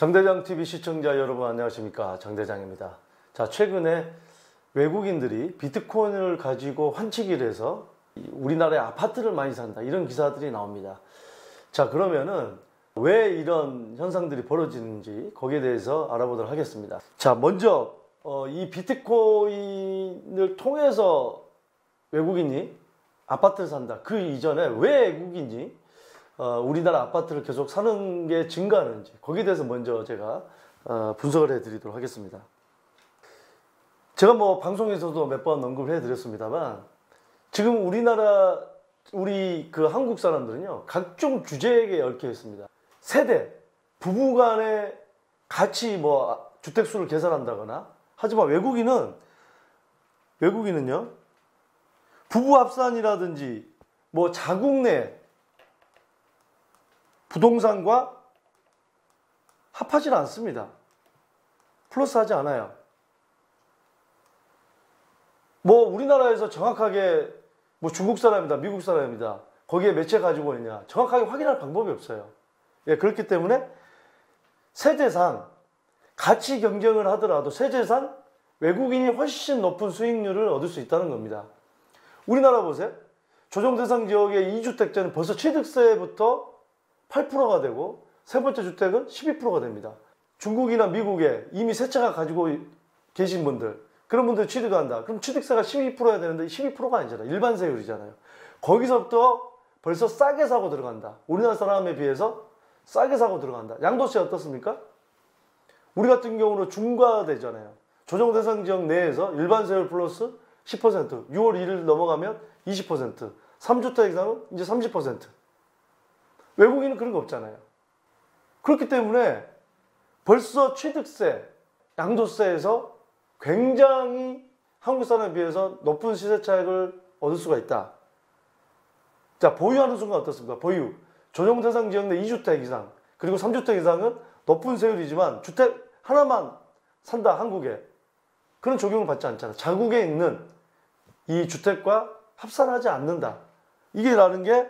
정대장 TV 시청자 여러분 안녕하십니까, 정대장입니다. 자, 최근에 외국인들이 비트코인을 가지고 환치기를 해서 우리나라에 아파트를 많이 산다, 이런 기사들이 나옵니다. 자, 그러면은 왜 이런 현상들이 벌어지는지 거기에 대해서 알아보도록 하겠습니다. 자, 먼저 이 비트코인을 통해서 외국인이 아파트를 산다, 그 이전에 왜 외국인이 우리나라 아파트를 계속 사는 게 증가하는지, 거기에 대해서 먼저 제가 분석을 해드리도록 하겠습니다. 제가 뭐 방송에서도 몇 번 언급을 해드렸습니다만, 지금 우리 그 한국 사람들은요, 각종 주제에 얽혀 있습니다. 세대, 부부간에 같이 뭐 주택수를 계산한다거나, 하지만 외국인은요, 부부 합산이라든지 뭐 자국 내 부동산과 합하지 않습니다. 플러스하지 않아요. 뭐 우리나라에서 정확하게 뭐 중국 사람이다, 미국 사람이다, 거기에 몇 채 가지고 있냐, 정확하게 확인할 방법이 없어요. 예, 그렇기 때문에 세제상 같이 경쟁을 하더라도 세제상 외국인이 훨씬 높은 수익률을 얻을 수 있다는 겁니다. 우리나라 보세요. 조정대상 지역의 2주택자는 벌써 취득세부터 8%가 되고 세 번째 주택은 12%가 됩니다. 중국이나 미국에 이미 세 채가 가지고 계신 분들, 그런 분들 취득한다. 그럼 취득세가 12%여야 되는데 12%가 아니잖아요. 일반 세율이잖아요. 거기서부터 벌써 싸게 사고 들어간다. 우리나라 사람에 비해서 싸게 사고 들어간다. 양도세 어떻습니까? 우리 같은 경우는 중과되잖아요. 조정대상 지역 내에서 일반 세율 플러스 10%, 6월 1일 넘어가면 20%, 3주택 이상은 이제 30%. 외국인은 그런 거 없잖아요. 그렇기 때문에 벌써 취득세, 양도세에서 굉장히 한국 사람에 비해서 높은 시세 차익을 얻을 수가 있다. 자, 보유하는 순간 어떻습니까? 보유. 조정대상 지역 내 2주택 이상, 그리고 3주택 이상은 높은 세율이지만 주택 하나만 산다, 한국에. 그런 적용을 받지 않잖아요. 자국에 있는 이 주택과 합산하지 않는다. 이게 라는 게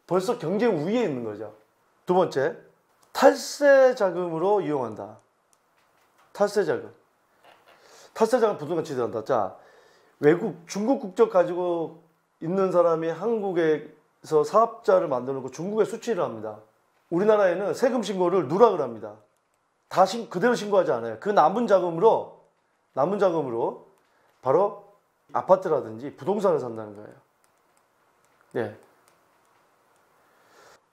벌써 경쟁 우위에 있는 거죠. 두 번째, 탈세 자금으로 이용한다. 탈세 자금. 탈세 자금 부동산 취득한다. 자, 중국 국적 가지고 있는 사람이 한국에서 사업자를 만들어 놓고 중국에 수취를 합니다. 우리나라에는 세금 신고를 누락을 합니다. 다 그대로 신고하지 않아요. 그 남은 자금으로 바로 아파트라든지 부동산을 산다는 거예요. 네.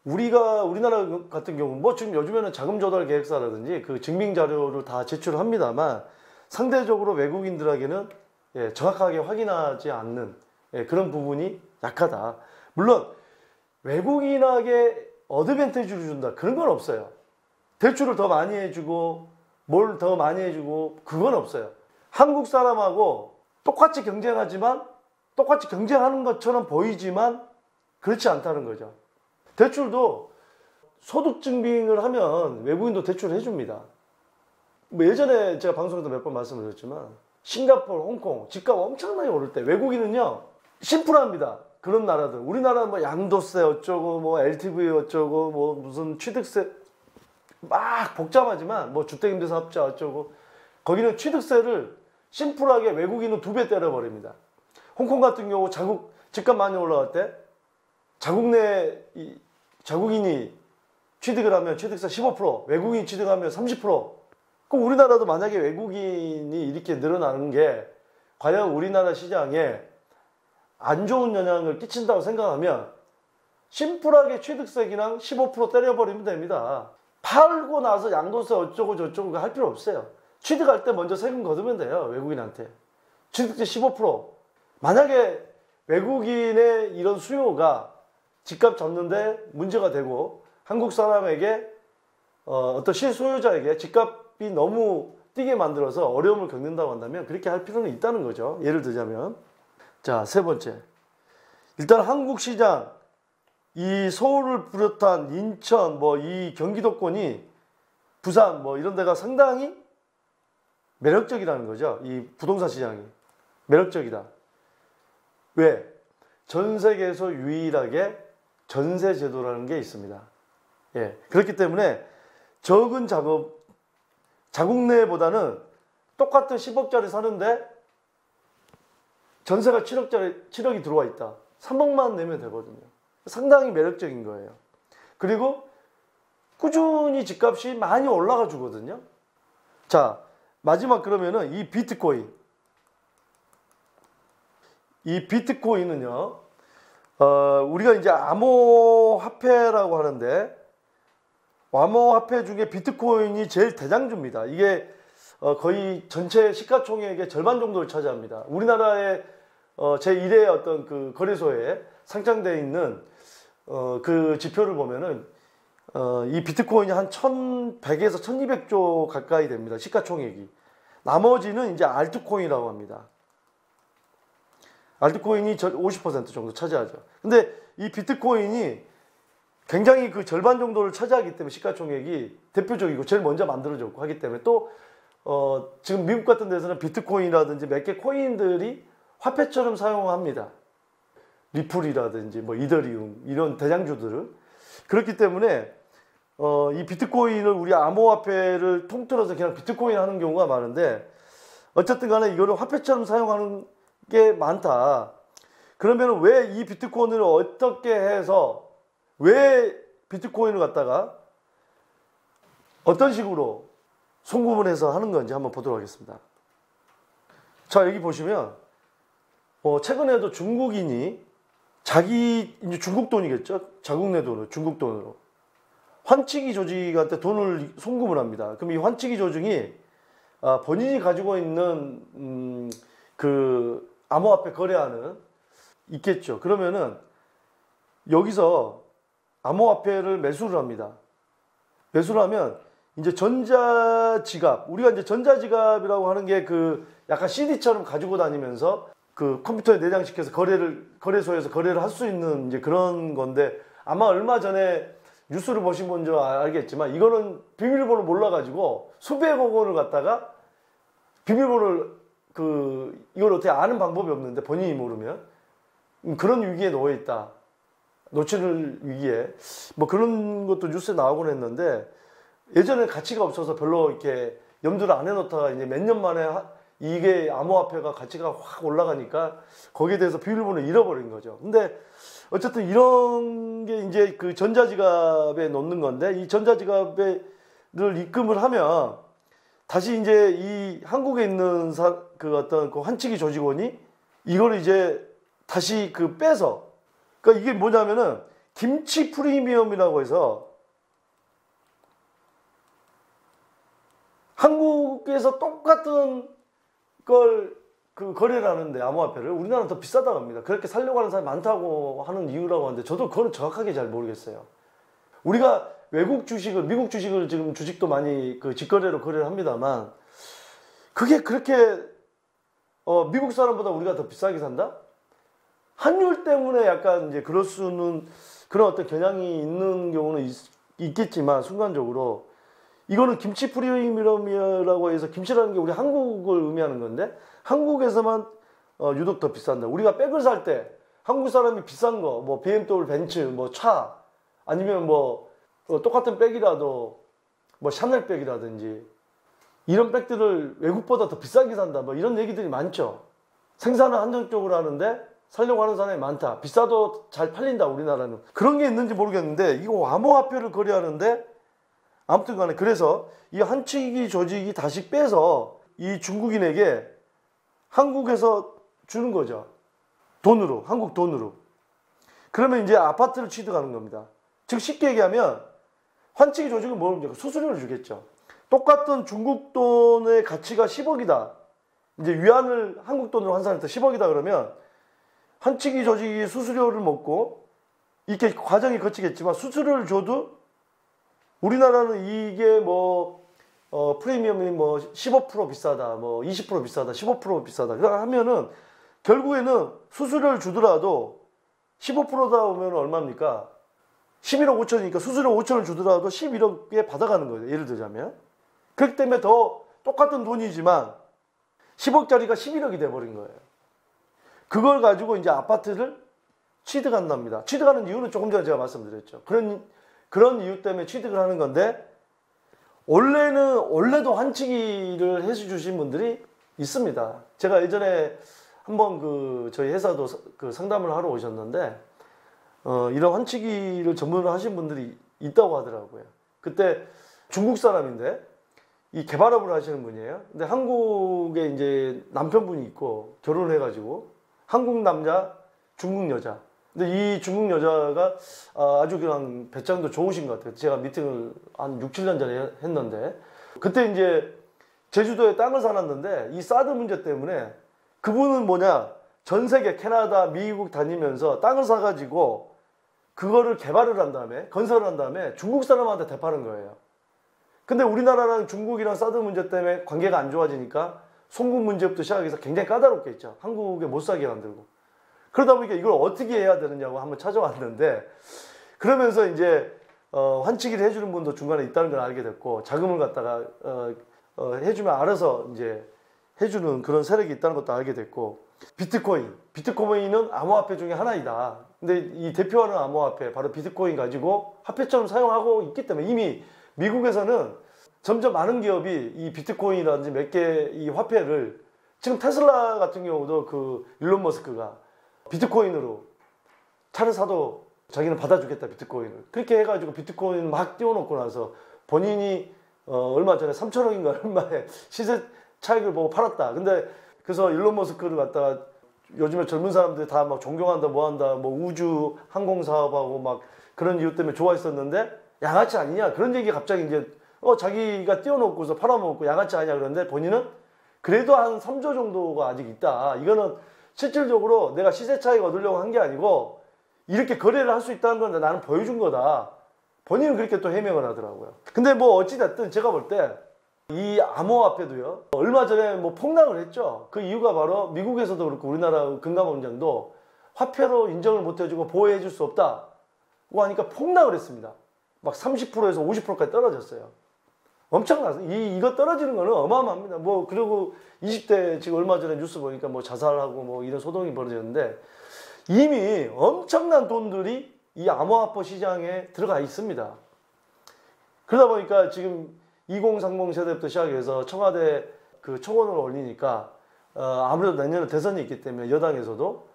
우리나라 같은 경우, 뭐 지금 요즘에는 자금 조달 계획서라든지 그 증빙 자료를 다 제출합니다만, 상대적으로 외국인들에게는 정확하게 확인하지 않는 그런 부분이 약하다. 물론 외국인에게 어드밴티지를 준다, 그런 건 없어요. 대출을 더 많이 해주고 뭘 더 많이 해주고, 그건 없어요. 한국 사람하고 똑같이 경쟁하지만, 똑같이 경쟁하는 것처럼 보이지만 그렇지 않다는 거죠. 대출도 소득 증빙을 하면 외국인도 대출을 해줍니다. 뭐 예전에 제가 방송에서 몇 번 말씀드렸지만, 싱가포르, 홍콩 집값 엄청나게 오를 때 외국인은요, 심플합니다. 그런 나라들. 우리나라 뭐 양도세 어쩌고, 뭐 LTV 어쩌고, 뭐 무슨 취득세 막 복잡하지만, 뭐 주택임대사업자 어쩌고, 거기는 취득세를 심플하게 외국인은 2배 때려버립니다. 홍콩 같은 경우 집값 많이 올라갈 때 자국인이 취득을 하면 취득세 15%, 외국인이 취득하면 30%. 그럼 우리나라도 만약에 외국인이 이렇게 늘어나는 게 과연 우리나라 시장에 안 좋은 영향을 끼친다고 생각하면, 심플하게 취득세 그냥 15% 때려버리면 됩니다. 팔고 나서 양도세 어쩌고 저쩌고 할 필요 없어요. 취득할 때 먼저 세금 거두면 돼요, 외국인한테. 취득세 15%. 만약에 외국인의 이런 수요가 집값 잡는데 문제가 되고, 한국 사람에게 어떤 실소유자에게 집값이 너무 뛰게 만들어서 어려움을 겪는다고 한다면 그렇게 할 필요는 있다는 거죠. 예를 들자면, 자, 세 번째, 일단 한국 시장, 이 서울을 비롯한 인천, 뭐 이 경기도권이, 부산 뭐 이런 데가 상당히 매력적이라는 거죠. 이 부동산 시장이 매력적이다. 왜? 전 세계에서 유일하게 전세 제도라는 게 있습니다. 예, 그렇기 때문에 적은 자국 내보다는 똑같은 10억짜리 사는데 전세가 7억이 들어와 있다. 3억만 내면 되거든요. 상당히 매력적인 거예요. 그리고 꾸준히 집값이 많이 올라가 주거든요. 자, 마지막 그러면은 이 비트코인. 이 비트코인은요, 우리가 이제 암호화폐라고 하는데, 암호화폐 중에 비트코인이 제일 대장주입니다. 이게 거의 전체 시가총액의 절반 정도를 차지합니다. 우리나라의 제1의 어떤 그 거래소에 상장되어 있는 그 지표를 보면은 이 비트코인이 한 1100에서 1200조 가까이 됩니다. 시가총액이. 나머지는 이제 알트코인이라고 합니다. 알트코인이 50% 정도 차지하죠. 근데 이 비트코인이 굉장히 그 절반 정도를 차지하기 때문에 시가총액이 대표적이고 제일 먼저 만들어졌고 하기 때문에 또 지금 미국 같은 데서는 비트코인이라든지 몇 개 코인들이 화폐처럼 사용합니다. 리플이라든지 뭐 이더리움 이런 대장주들을. 그렇기 때문에 이 비트코인을 우리 암호화폐를 통틀어서 그냥 비트코인 하는 경우가 많은데 어쨌든 간에 이거를 화폐처럼 사용하는 게 많다. 그러면 왜 이 비트코인을 어떻게 해서 왜 비트코인을 갖다가 어떤 식으로 송금을 해서 하는 건지 한번 보도록 하겠습니다. 자, 여기 보시면 최근에도 중국인이 자기 이제 중국 돈이겠죠. 자국 내 돈을 중국 돈으로 환치기 조직한테 돈을 송금을 합니다. 그럼 이 환치기 조직이 본인이 가지고 있는 그 암호화폐 거래하는 있겠죠. 그러면은 여기서 암호화폐를 매수를 합니다. 매수를 하면 이제 전자지갑, 우리가 이제 전자지갑이라고 하는 게 그 약간 CD처럼 가지고 다니면서 그 컴퓨터에 내장시켜서 거래소에서 거래를 할 수 있는 이제 그런 건데 아마 얼마 전에 뉴스를 보신 분들 알겠지만 이거는 비밀번호 몰라가지고 수백억 원을 갖다가 비밀번호를 이걸 어떻게 아는 방법이 없는데 본인이 모르면 그런 위기에 놓여 있다. 노출 위기에 뭐 그런 것도 뉴스에 나오곤 했는데 예전에 가치가 없어서 별로 이렇게 염두를 안 해놓다가 이제 몇 년 만에 이게 암호화폐가 가치가 확 올라가니까 거기에 대해서 비밀번호를 잃어버린 거죠. 근데 어쨌든 이런 게 이제 그 전자지갑에 놓는 건데 이 전자지갑을 입금을 하면 다시 이제 이 한국에 있는 그 어떤 그 환치기 조직원이 이걸 이제 다시 빼서 그러니까 이게 뭐냐면은 김치 프리미엄이라고 해서 한국에서 똑같은 걸 거래를 하는데 암호화폐를 우리나라는 더 비싸다고 합니다. 그렇게 살려고 하는 사람이 많다고 하는 이유라고 하는데 저도 그거는 정확하게 잘 모르겠어요. 우리가 외국 주식을 미국 주식을 지금 주식도 많이 직거래로 거래를 합니다만 그게 그렇게 미국 사람보다 우리가 더 비싸게 산다? 환율 때문에 약간 이제 그럴 수는 그런 어떤 겨냥이 있는 경우는 있겠지만 순간적으로 이거는 김치 프리미엄이라고 해서 김치라는 게 우리 한국을 의미하는 건데 한국에서만 유독 더 비싼다. 우리가 백을 살 때 한국 사람이 비싼 거 뭐 BMW 벤츠 뭐 차 아니면 뭐 똑같은 백이라도 뭐 샤넬 백이라든지 이런 백들을 외국보다 더 비싸게 산다. 뭐 이런 얘기들이 많죠. 생산을 한정적으로 하는데 살려고 하는 사람이 많다. 비싸도 잘 팔린다 우리나라는. 그런 게 있는지 모르겠는데 이거 암호화폐를 거래하는데 아무튼 간에 그래서 이 환치기 조직이 다시 빼서 이 중국인에게 한국에서 주는 거죠. 돈으로, 한국 돈으로. 그러면 이제 아파트를 취득하는 겁니다. 즉 쉽게 얘기하면 환치기 조직은 뭐입니까? 수수료를 주겠죠. 똑같은 중국 돈의 가치가 10억이다. 이제 위안을 한국 돈으로 환산할 때 10억이다 그러면 환치기 조직이 수수료를 먹고 이렇게 과정이 거치겠지만 수수료를 줘도 우리나라는 이게 뭐 프리미엄이 뭐 15% 비싸다, 뭐 20% 비싸다, 15% 비싸다. 그러니까 하면은 결국에는 수수료를 주더라도 15%다 오면 얼마입니까? 11억 5천이니까 수수료 5천을 주더라도 11억에 받아가는 거예요. 예를 들자면. 그렇기 때문에 더 똑같은 돈이지만 10억짜리가 11억이 돼버린 거예요. 그걸 가지고 이제 아파트를 취득한답니다. 취득하는 이유는 조금 전에 제가 말씀드렸죠. 그런 이유 때문에 취득을 하는 건데 원래도 환치기를 해주신 분들이 있습니다. 제가 예전에 한번 저희 회사도 상담을 하러 오셨는데, 이런 환치기를 전문으로 하신 분들이 있다고 하더라고요. 그때 중국 사람인데, 이 개발업을 하시는 분이에요. 근데 한국에 이제 남편분이 있고, 결혼을 해가지고, 한국 남자, 중국 여자. 근데 이 중국 여자가 아주 그냥 배짱도 좋으신 것 같아요. 제가 미팅을 한 6, 7년 전에 했는데, 그때 이제 제주도에 땅을 사놨는데, 이 사드 문제 때문에 그분은 전 세계 캐나다, 미국 다니면서 땅을 사가지고 그거를 개발을 한 다음에, 건설을 한 다음에 중국 사람한테 되파는 거예요. 근데 우리나라랑 중국이랑 사드 문제 때문에 관계가 안 좋아지니까 송금 문제부터 시작해서 굉장히 까다롭게 했죠. 한국에 못 사게 만들고. 그러다 보니까 이걸 어떻게 해야 되느냐고 한번 찾아왔는데, 그러면서 이제 환치기를 해주는 분도 중간에 있다는 걸 알게 됐고, 자금을 갖다가 해주면 알아서 이제 해주는 그런 세력이 있다는 것도 알게 됐고, 비트코인은 암호화폐 중에 하나이다. 근데 이 대표하는 암호화폐 바로 비트코인 가지고 화폐처럼 사용하고 있기 때문에 이미 미국에서는 점점 많은 기업이 이 비트코인이라든지 몇 개 이 화폐를, 지금 테슬라 같은 경우도 일론 머스크가 비트코인으로 차를 사도 자기는 받아주겠다, 비트코인을. 그렇게 해가지고 비트코인 막 띄워놓고 나서 본인이 얼마 전에 3천억인가 얼마에 시세 차익을 보고 팔았다. 근데 그래서 일론 머스크를 갖다가 요즘에 젊은 사람들이 다 막 존경한다, 뭐한다, 뭐 우주 항공 사업하고 막 그런 이유 때문에 좋아했었는데 양아치 아니냐, 그런 얘기 갑자기 이제 자기가 띄워놓고서 팔아먹고 양아치 아니냐 그러는데, 본인은 그래도 한 3조 정도가 아직 있다. 이거는 실질적으로 내가 시세 차익 얻으려고 한 게 아니고 이렇게 거래를 할 수 있다는 건 나는 보여준 거다. 본인은 그렇게 또 해명을 하더라고요. 근데 뭐 어찌됐든 제가 볼 때 이 암호화폐도요, 얼마 전에 뭐 폭락을 했죠. 그 이유가 바로 미국에서도 그렇고 우리나라 금감원장도 화폐로 인정을 못 해주고 보호해 줄 수 없다고 하니까 폭락을 했습니다. 막 30%에서 50%까지 떨어졌어요. 엄청나서 이거 떨어지는 거는 어마어마합니다. 뭐 그리고 20대 지금 얼마 전에 뉴스 보니까 뭐 자살하고 뭐 이런 소동이 벌어졌는데, 이미 엄청난 돈들이 이 암호화폐 시장에 들어가 있습니다. 그러다 보니까 지금 2030 세대부터 시작해서 청와대 청원을 올리니까 아무래도 내년에 대선이 있기 때문에 여당에서도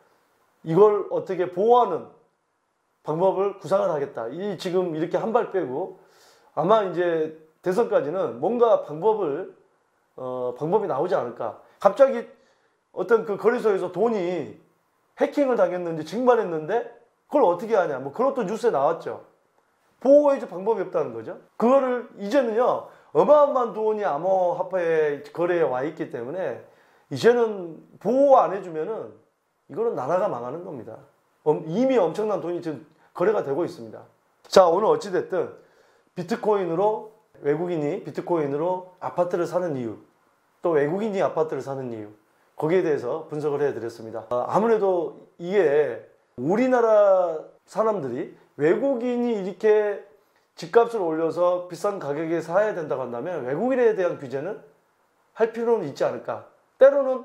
이걸 어떻게 보호하는 방법을 구상을 하겠다. 지금 이렇게 한 발 빼고 아마 이제 대선까지는 뭔가 방법이 나오지 않을까. 갑자기 어떤 거래소에서 돈이 해킹을 당했는지 증발했는데 그걸 어떻게 하냐. 뭐 그것도 뉴스에 나왔죠. 보호해줄 방법이 없다는 거죠. 그거를 이제는요, 어마어마한 돈이 암호화폐 거래에 와 있기 때문에 이제는 보호 안 해주면은 이거는 나라가 망하는 겁니다. 이미 엄청난 돈이 지금 거래가 되고 있습니다. 자, 오늘 어찌됐든 외국인이 비트코인으로 아파트를 사는 이유, 또 외국인이 아파트를 사는 이유, 거기에 대해서 분석을 해드렸습니다. 아무래도 이게 우리나라 사람들이 외국인이 이렇게 집값을 올려서 비싼 가격에 사야 된다고 한다면 외국인에 대한 규제는 할 필요는 있지 않을까. 때로는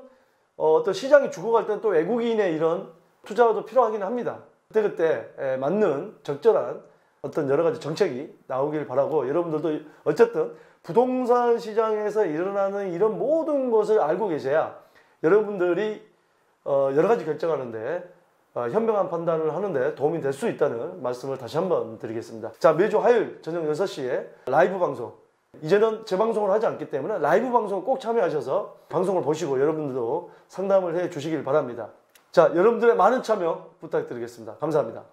어떤 시장이 죽어갈 때는 또 외국인의 이런 투자도 필요하긴 합니다. 그때그때 맞는 적절한 어떤 여러 가지 정책이 나오길 바라고, 여러분들도 어쨌든 부동산 시장에서 일어나는 이런 모든 것을 알고 계셔야 여러분들이 여러 가지 결정하는데 현명한 판단을 하는데 도움이 될 수 있다는 말씀을 다시 한번 드리겠습니다. 자, 매주 화요일 저녁 6시에 라이브 방송, 이제는 재방송을 하지 않기 때문에 라이브 방송 꼭 참여하셔서 방송을 보시고 여러분들도 상담을 해 주시길 바랍니다. 자, 여러분들의 많은 참여 부탁드리겠습니다. 감사합니다.